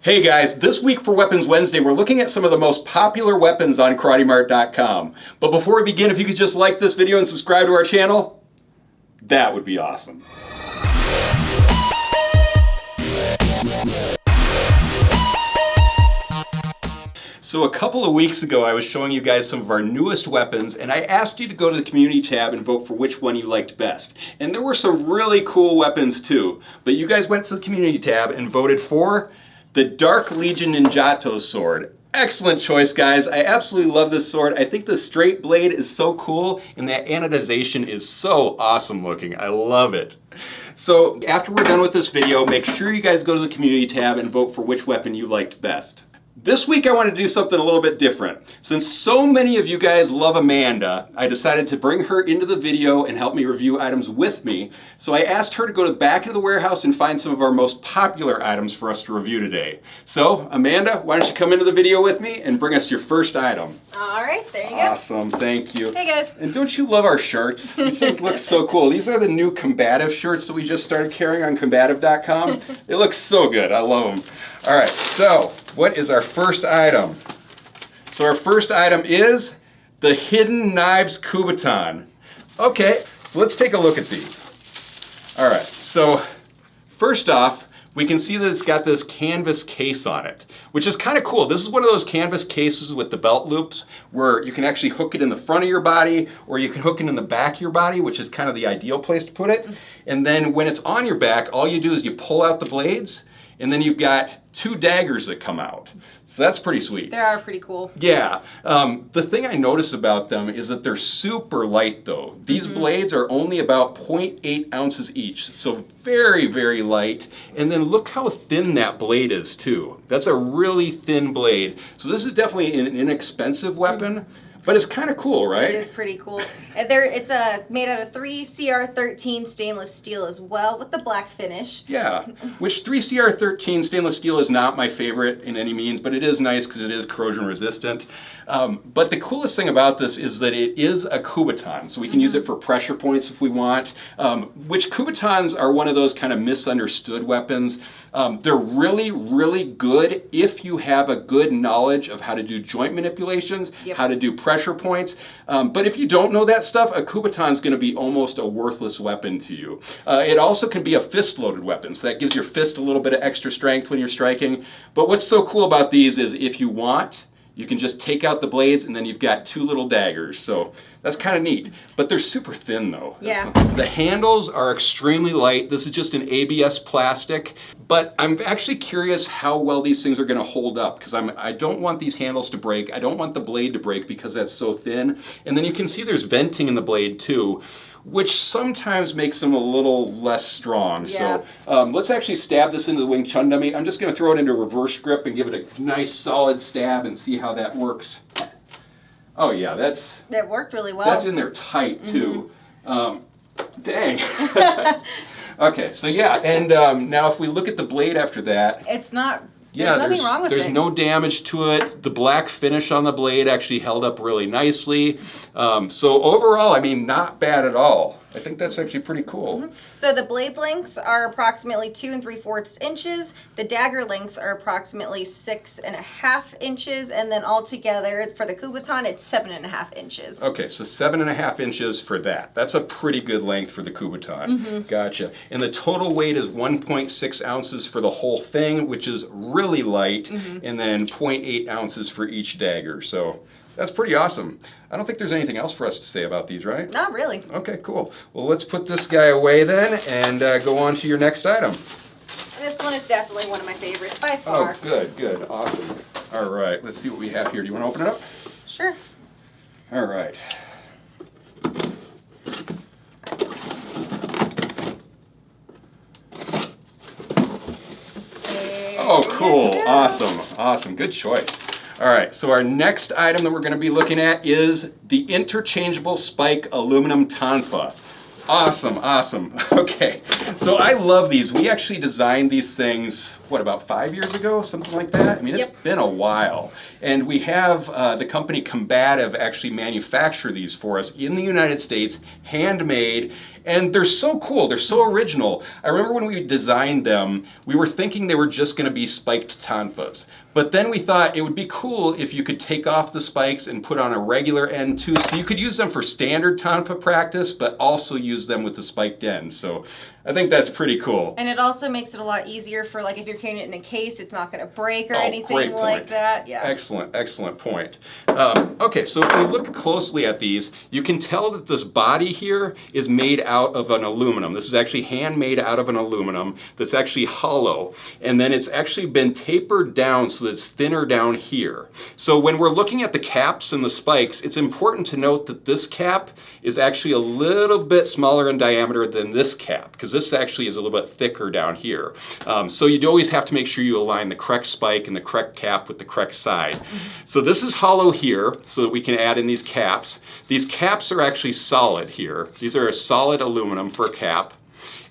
Hey guys, this week for Weapons Wednesday, we're looking at some of the most popular weapons on KarateMart.com. But before we begin, if you could just like this video and subscribe to our channel, that would be awesome. So a couple of weeks ago, I was showing you guys some of our newest weapons, and I asked you to go to the community tab and vote for which one you liked best. And there were some really cool weapons too, but you guys went to the community tab and voted for the Dark Legion Ninjato sword. Excellent choice, guys. I absolutely love this sword. I think the straight blade is so cool, and that anodization is so awesome looking. I love it. So after we're done with this video, make sure you guys go to the community tab and vote for which weapon you liked best. This week I want to do something a little bit different. Since so many of you guys love Amanda, I decided to bring her into the video and help me review items with me. So I asked her to go to the back of the warehouse and find some of our most popular items for us to review today. So Amanda, why don't you come into the video with me and bring us your first item. All right, there you go. Awesome, thank you. Hey guys. And don't you love our shirts? These things look so cool. These are the new combative shirts that we just started carrying on combative.com. They look so good, I love them. All right, so what is our first item? So our first item is the Hidden Knives Kubotan. Okay, so let's take a look at these. All right, so first off, we can see that it's got this canvas case on it, which is kind of cool. This is one of those canvas cases with the belt loops where you can actually hook it in the front of your body, or you can hook it in the back of your body, which is kind of the ideal place to put it. And then when it's on your back, all you do is you pull out the blades, and then you've got two daggers that come out. So that's pretty sweet. They are pretty cool. Yeah. The thing I notice about them is that they're super light though. These blades are only about 0.8 ounces each. So very, very light. And then look how thin that blade is too. That's a really thin blade. So this is definitely an inexpensive weapon. But it's kind of cool, right? It is pretty cool. And it's made out of 3CR13 stainless steel as well, with the black finish. Yeah, which 3CR13 stainless steel is not my favorite in any means, but it is nice because it is corrosion resistant. But the coolest thing about this is that it is a Kubotan, so we can use it for pressure points if we want, which Kubotans are one of those kind of misunderstood weapons. They're really, really good if you have a good knowledge of how to do joint manipulations, how to do pressure points. But if you don't know that stuff, a Kubotan is going to be almost a worthless weapon to you. It also can be a fist-loaded weapon, so that gives your fist a little bit of extra strength when you're striking. But what's so cool about these is if you want, you can just take out the blades and then you've got two little daggers. So that's kind of neat. But they're super thin though. Yeah. The handles are extremely light. This is just an ABS plastic. But I'm actually curious how well these things are going to hold up, because I don't want these handles to break. I don't want the blade to break because that's so thin. And then you can see there's venting in the blade too, which sometimes makes them a little less strong. Yeah. So let's actually stab this into the Wing Chun dummy. I'm just going to throw it into reverse grip and give it a nice solid stab and see how that works. Oh yeah, that worked really well. That's in there tight too. Dang. Okay, so yeah, and now if we look at the blade after that, it's not. Yeah, there's nothing wrong with it. There's no damage to it. The black finish on the blade actually held up really nicely. So overall, I mean, not bad at all. I think that's actually pretty cool. So the blade lengths are approximately 2 3/4 inches. The dagger lengths are approximately 6.5 inches, and then altogether for the Kubotan, it's 7.5 inches. Okay, so 7.5 inches for that. That's a pretty good length for the Kubotan. Gotcha. And the total weight is 1.6 ounces for the whole thing, which is really light, and then 0.8 ounces for each dagger. So that's pretty awesome. I don't think there's anything else for us to say about these, right? Not really. Okay, cool. Well, let's put this guy away then and go on to your next item. This one is definitely one of my favorites by far. Oh, good, good, awesome. All right, let's see what we have here. Do you want to open it up? Sure. All right. Oh, cool, awesome, awesome, good choice. All right, so our next item that we're going to be looking at is the interchangeable spike aluminum Tonfa. Awesome, awesome. Okay, so I love these. We actually designed these things what, about 5 years ago, something like that? I mean, it's been a while. And we have the company Combative actually manufacture these for us in the United States, handmade. And they're so cool, they're so original. I remember when we designed them, we were thinking they were just gonna be spiked tonfas. But then we thought it would be cool if you could take off the spikes and put on a regular end too. So you could use them for standard tonfa practice, but also use them with the spiked end. So I think that's pretty cool. And it also makes it a lot easier for, like, if you're carrying it in a case, it's not going to break or anything great point. like that. Yeah. Excellent, excellent point. Okay, so if we look closely at these, you can tell that this body here is made out of an aluminum. This is actually handmade out of an aluminum that's actually hollow. And then it's actually been tapered down so that it's thinner down here. So when we're looking at the caps and the spikes, it's important to note that this cap is actually a little bit smaller in diameter than this cap, because this actually is a little bit thicker down here. So you'd always have to make sure you align the correct spike and the correct cap with the correct side. So this is hollow here so that we can add in these caps. These caps are actually solid here. These are a solid aluminum for a cap.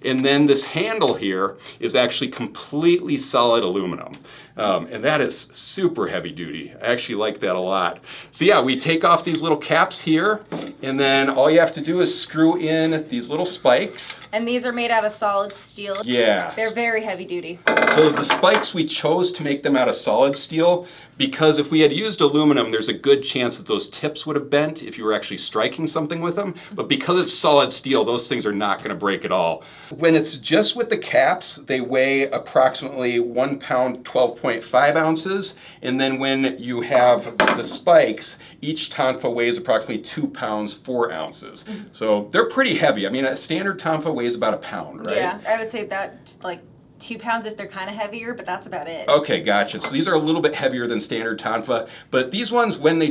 And then this handle here is actually completely solid aluminum. And that is super heavy duty. I actually like that a lot. So yeah, we take off these little caps here, and then all you have to do is screw in these little spikes. And these are made out of solid steel. Yeah. They're very heavy duty. So the spikes, we chose to make them out of solid steel because if we had used aluminum, there's a good chance that those tips would have bent if you were actually striking something with them. But because it's solid steel, those things are not going to break at all. When it's just with the caps, they weigh approximately 1 pound, 12.5 ounces. And then when you have the spikes, each tonfa weighs approximately 2 pounds, 4 ounces. So they're pretty heavy. I mean, a standard tonfa weighs about a pound, right? Yeah, I would say that, like, 2 pounds if they're kind of heavier, but that's about it. Okay, gotcha. So these are a little bit heavier than standard tonfa, but these ones, when they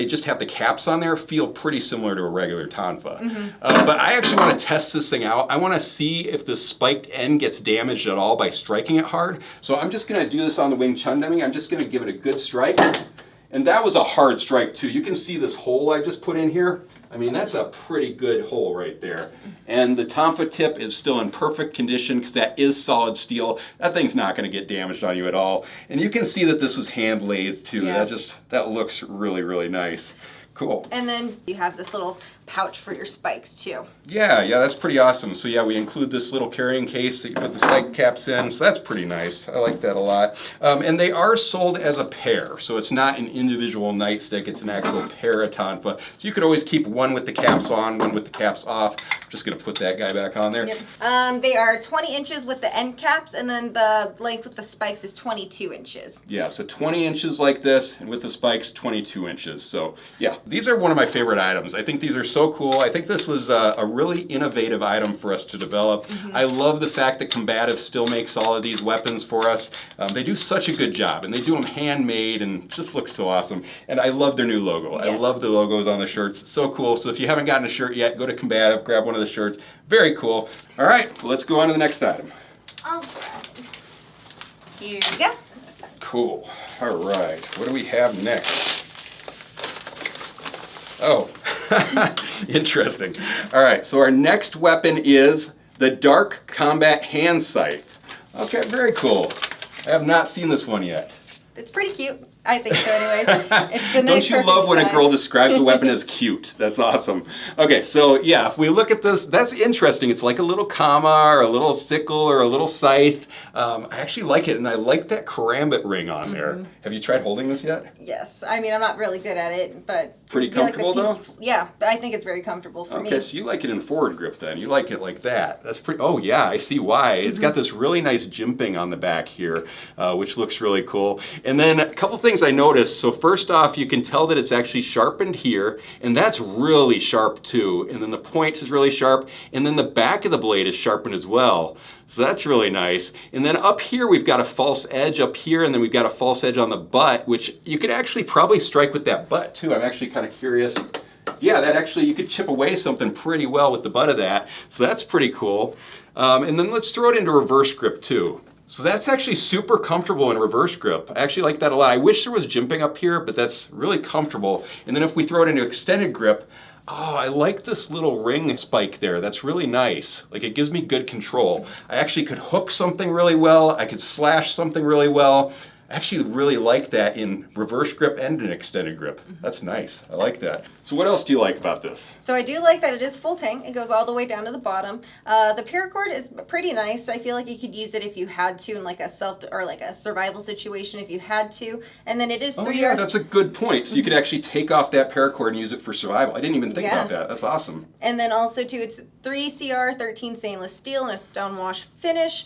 just have the caps on there, feel pretty similar to a regular tonfa. But I actually want to test this thing out. I want to see if the spiked end gets damaged at all by striking it hard. So I'm just going to do this on the Wing Chun dummy. I'm just going to give it a good strike. And that was a hard strike too. You can see this hole I just put in here. I mean, that's a pretty good hole right there. And the tonfa tip is still in perfect condition because that is solid steel. That thing's not going to get damaged on you at all. And you can see that this was hand lathed too. Yeah. That looks really, really nice. Cool. And then you have this little pouch for your spikes too. Yeah, that's pretty awesome. So yeah, we include this little carrying case that you put the spike caps in. So that's pretty nice. I like that a lot. And they are sold as a pair. So it's not an individual nightstick. It's an actual pair of tonfa. So you could always keep one with the caps on, one with the caps off. I'm just going to put that guy back on there. Yep. They are 20 inches with the end caps, and then the length with the spikes is 22 inches. Yeah, so 20 inches like this, and with the spikes, 22 inches. So yeah, these are one of my favorite items. I think these are so cool. I think this was a really innovative item for us to develop. I love the fact that Combative still makes all of these weapons for us. They do such a good job, and they do them handmade and just look so awesome. And I love their new logo. Yes. I love the logos on the shirts. It's so cool. So if you haven't gotten a shirt yet, go to Combative, grab one of the shirts. Very cool. All right, let's go on to the next item. All right. Here we go. Cool. All right, what do we have next? Oh, interesting. All right, so our next weapon is the Dark Combat Hand Scythe. Okay, very cool. I have not seen this one yet. It's pretty cute. I think so anyways. It's the Don't nice you perfect love when a size. girl describes a weapon as cute? That's awesome. Okay, so yeah, if we look at this, that's interesting. It's like a little kama or a little sickle or a little scythe. I actually like it, and I like that karambit ring on there. Have you tried holding this yet? Yes. I mean, I'm not really good at it, but... Pretty you like the comfortable, pink- Yeah, I think it's very comfortable for me. Okay, so you like it in forward grip then. You like it like that. That's pretty, oh yeah, I see why. It's got this really nice jimping on the back here, which looks really cool. And then a couple things I noticed. So first off, you can tell that it's actually sharpened here, and that's really sharp too. And then the point is really sharp, and then the back of the blade is sharpened as well. So that's really nice. And then up here, we've got a false edge up here, and then we've got a false edge on the butt, which you could actually probably strike with that butt too. I'm actually kind of curious. Yeah, that actually, you could chip away something pretty well with the butt of that. So that's pretty cool. And then let's throw it into reverse grip too. So that's actually super comfortable in reverse grip. I actually like that a lot. I wish there was jimping up here, but that's really comfortable. And then if we throw it into extended grip, Oh, I like this little ring spike there. That's really nice. Like, it gives me good control. I actually could hook something really well. I could slash something really well. I actually really like that in reverse grip and an extended grip. That's nice. I like that. So what else do you like about this? So I do like that it is full tank. It goes all the way down to the bottom. The paracord is pretty nice. I feel like you could use it if you had to in like a or like a survival situation if you had to. And then it is Oh 3 yeah, that's a good point. So you could actually take off that paracord and use it for survival. I didn't even think about that. That's awesome. And then also too, it's 3 CR, 13 stainless steel, and a stone wash finish,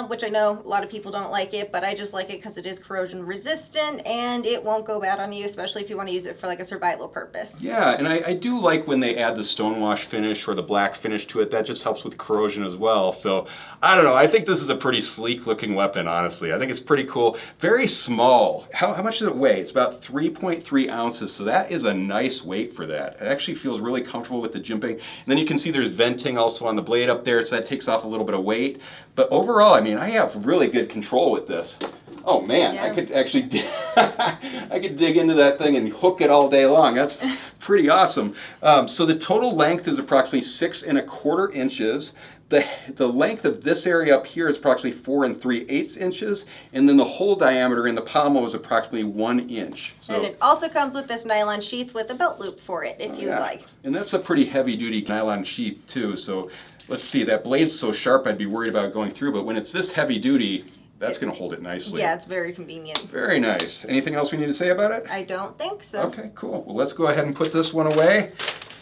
which I know a lot of people don't like it, but I just like it because it is corrosion resistant and it won't go bad on you, especially if you want to use it for like a survival purpose. Yeah, and I do like when they add the stone wash finish or the black finish to it. That just helps with corrosion as well. So I don't know. I think this is a pretty sleek looking weapon, honestly. I think it's pretty cool. Very small. How much does it weigh? It's about 3.3 ounces. So that is a nice weight for that. It actually feels really comfortable with the jimping. And then you can see there's venting also on the blade up there. So that takes off a little bit of weight. But overall, I mean, I have really good control with this. Oh man, I could actually, I could dig into that thing and hook it all day long. That's pretty awesome. So the total length is approximately 6 1/4 inches. The length of this area up here is approximately 4 3/8 inches, and then the hole diameter in the pommel is approximately 1 inch. So, and it also comes with this nylon sheath with a belt loop for it, if you'd like. And that's a pretty heavy duty nylon sheath too. So let's see, that blade's so sharp I'd be worried about going through, but when it's this heavy duty, that's going to hold it nicely. Yeah, it's very convenient. Very nice. Anything else we need to say about it? I don't think so. Okay, cool. Well, let's go ahead and put this one away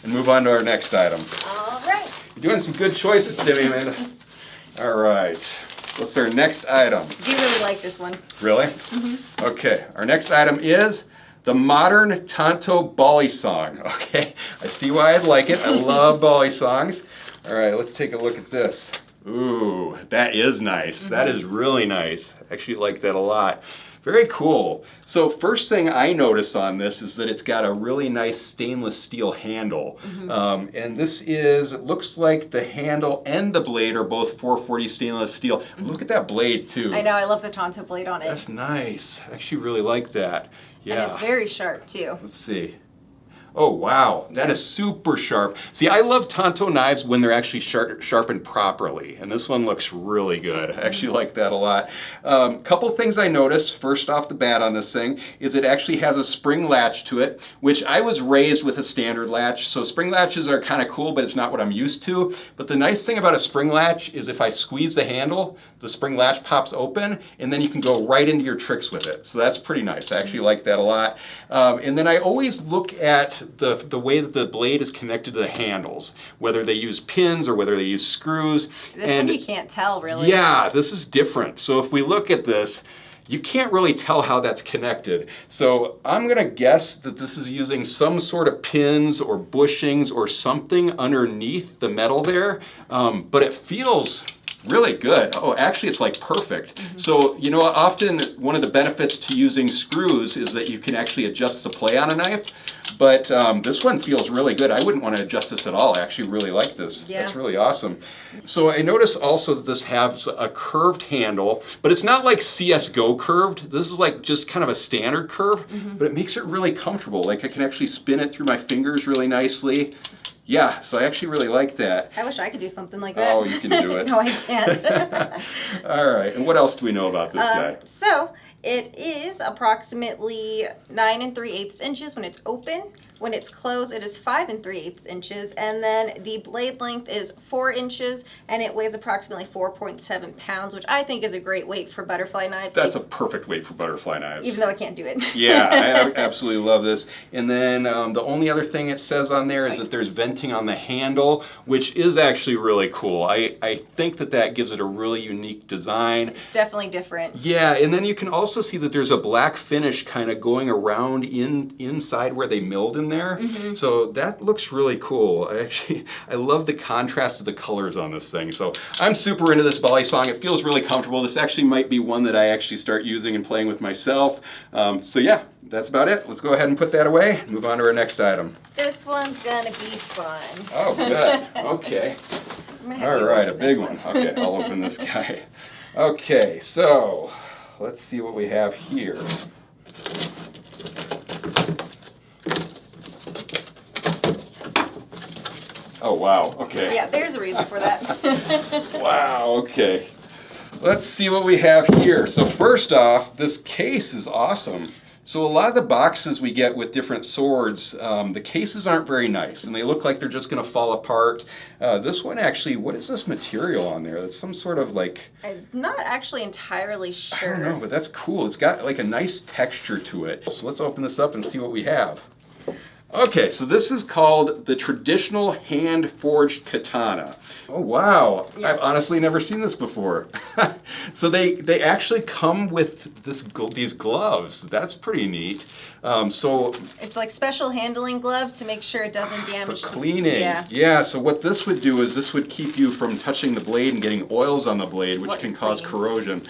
and move on to our next item. All right. You're doing some good choices today, Amanda. All right. What's our next item? I do really like this one. Really? Mm-hmm. Okay. Our next item is the modern Tanto Balisong. Okay. I see why I'd like it. I love Balisongs. All right. Let's take a look at this. Ooh, that is nice. That is really nice. I actually like that a lot. Very cool. So first thing I notice on this is that it's got a really nice stainless steel handle. And this is, it looks like the handle and the blade are both 440 stainless steel. Look at that blade too. I know, I love the Tanto blade on it. That's nice. I actually really like that. Yeah. And it's very sharp too. Let's see. Oh wow, that is super sharp. See, I love Tanto knives when they're actually sharpened properly, and this one looks really good. I actually like that a lot. Couple things I noticed first off the bat on this thing is it actually has a spring latch to it, which I was raised with a standard latch, so spring latches are kind of cool, but it's not what I'm used to. But the nice thing about a spring latch is if I squeeze the handle, the spring latch pops open, and then you can go right into your tricks with it. So that's pretty nice. I actually like that a lot. And then I always look at the way that the blade is connected to the handles, whether they use pins or whether they use screws. This one you can't tell really. Yeah, this is different. So if we look at this, you can't really tell how that's connected. So I'm gonna guess that this is using some sort of pins or bushings or something underneath the metal there, but it feels really good. Oh, actually it's like perfect. So, you know, often one of the benefits to using screws is that you can actually adjust the play on a knife. But this one feels really good. I wouldn't want to adjust this at all. I actually really like this. Yeah. That's really awesome. So I notice also that this has a curved handle, but it's not like CSGO curved. This is like just kind of a standard curve, but it makes it really comfortable. Like I can actually spin it through my fingers really nicely. Yeah, so I actually really like that. I wish I could do something like that. Oh, you can do it. No, I can't. All right, and what else do we know about this guy? So it is approximately 9 3/8 inches when it's open. When it's closed, it is 5 3/8 inches, and then the blade length is 4 inches, and it weighs approximately 4.7 pounds, which I think is a great weight for butterfly knives. That's a perfect weight for butterfly knives. Even though I can't do it. Yeah, I absolutely love this. And then the only other thing it says on there is that there's venting on the handle, which is actually really cool. I think that gives it a really unique design. It's definitely different. Yeah, and then you can also see that there's a black finish kind of going around inside where they milled in there. So that looks really cool. I love the contrast of the colors on this thing. So I'm super into this Balisong. It feels really comfortable. This actually might be one that I actually start using and playing with myself. So yeah, that's about it. Let's go ahead and put that away and move on to our next item. This one's gonna be fun. Oh, good. Okay. All right, a big one. Okay, I'll open this guy. Okay, so let's see what we have here. Oh, wow. Okay. Yeah, there's a reason for that. Wow. Okay. Let's see what we have here. So first off, this case is awesome. So a lot of the boxes we get with different swords, the cases aren't very nice, and they look like they're just going to fall apart. This one actually, what is this material on there? That's some sort of like... I'm not actually entirely sure. I don't know, but that's cool. It's got like a nice texture to it. So let's open this up and see what we have. Okay, so this is called the traditional hand-forged katana. Oh wow, Yeah. I've honestly never seen this before. So they actually come with these gloves. That's pretty neat. So It's like special handling gloves to make sure it doesn't damage. for cleaning. Yeah. So what this would do is this would keep you from touching the blade and getting oils on the blade, which What can you cause clean. corrosion.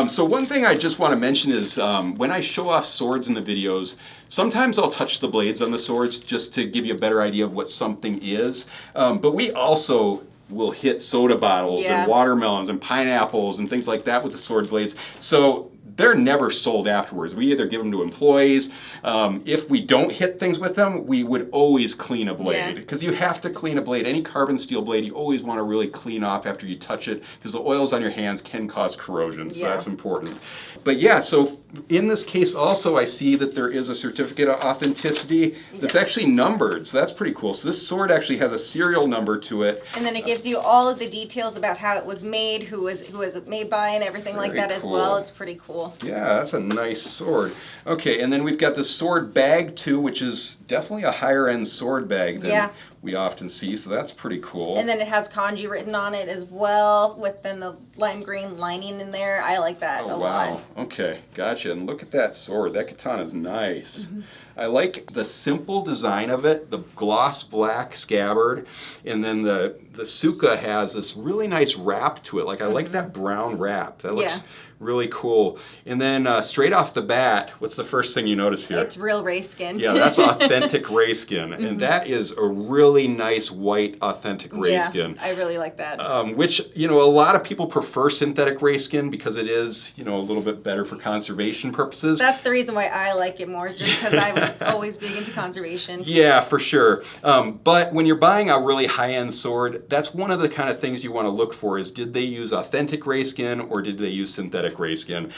So one thing I just want to mention is when I show off swords in the videos, sometimes I'll touch the blades on the swords just to give you a better idea of what something is. But we also will hit soda bottles Yeah. and watermelons and pineapples and things like that with the sword blades. So they're never sold afterwards. We either give them to employees. If we don't hit things with them, we would always clean a blade, because you have to clean a blade. Any carbon steel blade, you always want to really clean off after you touch it, because the oils on your hands can cause corrosion, so that's important. But yeah, so in this case also, I see that there is a certificate of authenticity that's actually numbered, so that's pretty cool. So this sword actually has a serial number to it. And then it gives you all of the details about how it was made, who was it made by, and everything like Very that as cool. well. It's pretty cool. Yeah, that's a nice sword. Okay, and then we've got the sword bag too, which is definitely a higher end sword bag than we often see, so that's pretty cool. And then it has kanji written on it as well, with then the lime green lining in there. I like that a lot. Okay, gotcha. And look at that sword. That katana is nice. I like the simple design of it, the gloss black scabbard, and then the suka has this really nice wrap to it. Like I like that brown wrap. That looks really cool. And then straight off the bat, what's the first thing you notice here? It's real ray skin. Yeah, that's authentic ray skin, and that is a really nice white authentic ray skin. I really like that. Which, you know, a lot of people prefer synthetic ray skin because it is, you know, a little bit better for conservation purposes. That's the reason why I like it more, is just because I was always big into conservation. Yeah, for sure. But when you're buying a really high-end sword, that's one of the kind of things you want to look for is, did they use authentic ray skin or did they use synthetic ray skin?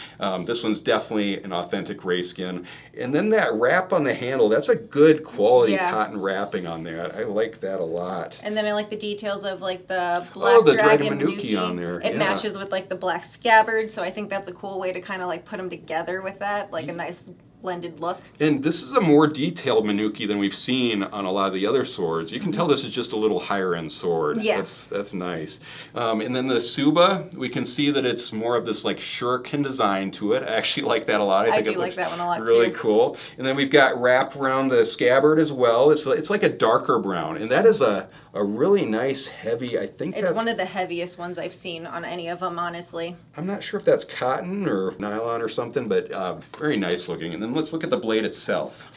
This one's definitely an authentic ray skin. And then that wrap on the handle, that's a good quality cotton wrapping on there. I like that a lot. And then I like the details of like the black the dragon Manuki on there. It matches with like the black scabbard, so I think that's a cool way to kind of like put them together with that, like a nice blended look. And this is a more detailed Manuki than we've seen on a lot of the other swords. You can tell this is just a little higher end sword. Yeah. That's nice. And then the Suba, we can see that it's more of this like shuriken design to it. I actually like that a lot. I think do it like looks that one a lot really too. cool. And then we've got wrap around the scabbard as well. It's like a darker brown. And that is a really nice heavy, I think It's that's... one of the heaviest ones I've seen on any of them, honestly. I'm not sure if that's cotton or nylon or something, but very nice looking. And then let's look at the blade itself.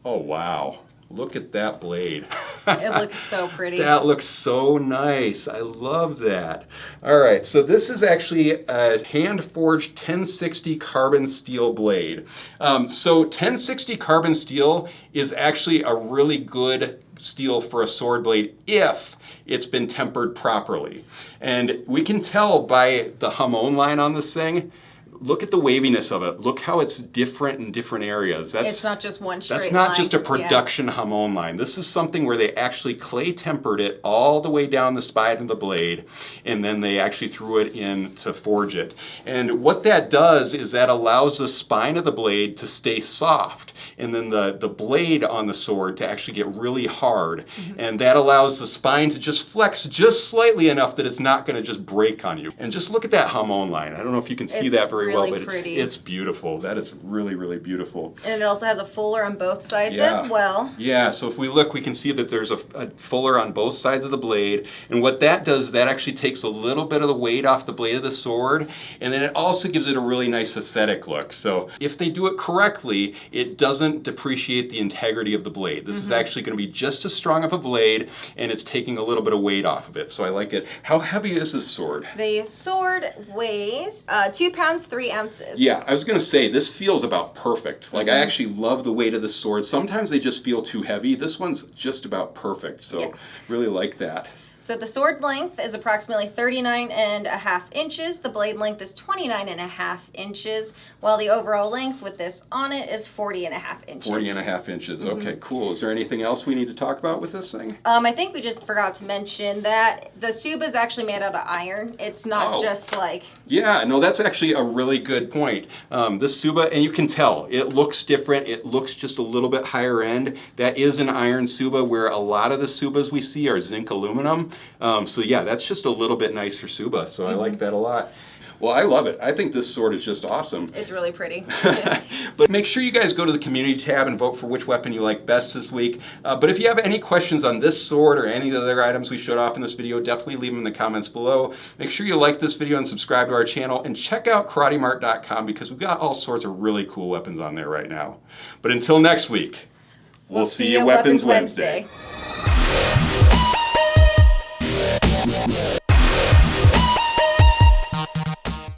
Oh, wow. Look at that blade. It looks so pretty. That looks so nice. I love that. All right, so this is actually a hand-forged 1060 carbon steel blade. So 1060 carbon steel is actually a really good steel for a sword blade if it's been tempered properly. And we can tell by the hamon line on this thing. Look at the waviness of it. Look how it's different in different areas. It's not just one straight That's not line. just a production hamon line. This is something where they actually clay tempered it all the way down the spine of the blade, and then they actually threw it in to forge it. And what that does is that allows the spine of the blade to stay soft, and then the blade on the sword to actually get really hard. And that allows the spine to just flex just slightly enough that it's not going to just break on you. And just look at that hamon line. I don't know if you can see that very well, but it's beautiful. That is really, really beautiful. And it also has a fuller on both sides as well. Yeah, so if we look, we can see that there's a fuller on both sides of the blade. And what that does is that actually takes a little bit of the weight off the blade of the sword. And then it also gives it a really nice aesthetic look. So if they do it correctly, it doesn't depreciate the integrity of the blade. This is actually going to be just as strong of a blade, and it's taking a little bit of weight off of it. So I like it. How heavy is this sword? The sword weighs 2 pounds 3 ounces. Yeah, I was going to say, this feels about perfect. Like, I actually love the weight of the sword. Sometimes they just feel too heavy. This one's just about perfect, so really like that. So the sword length is approximately 39.5 inches. The blade length is 29.5 inches, while the overall length with this on it is 40.5 inches. 40.5 inches. Okay, cool. Is there anything else we need to talk about with this thing? I think we just forgot to mention that the Suba is actually made out of iron. It's not just like... Yeah, no, that's actually a really good point. This Suba, and you can tell, it looks different. It looks just a little bit higher end. That is an iron Suba, where a lot of the Subas we see are zinc aluminum. So yeah, that's just a little bit nicer Suba, so I like that a lot. Well, I love it. I think this sword is just awesome. It's really pretty. But make sure you guys go to the community tab and vote for which weapon you like best this week. But if you have any questions on this sword or any of the other items we showed off in this video, definitely leave them in the comments below. Make sure you like this video and subscribe to our channel, and check out KarateMart.com because we've got all sorts of really cool weapons on there right now. But until next week, we'll see you Weapons Wednesday.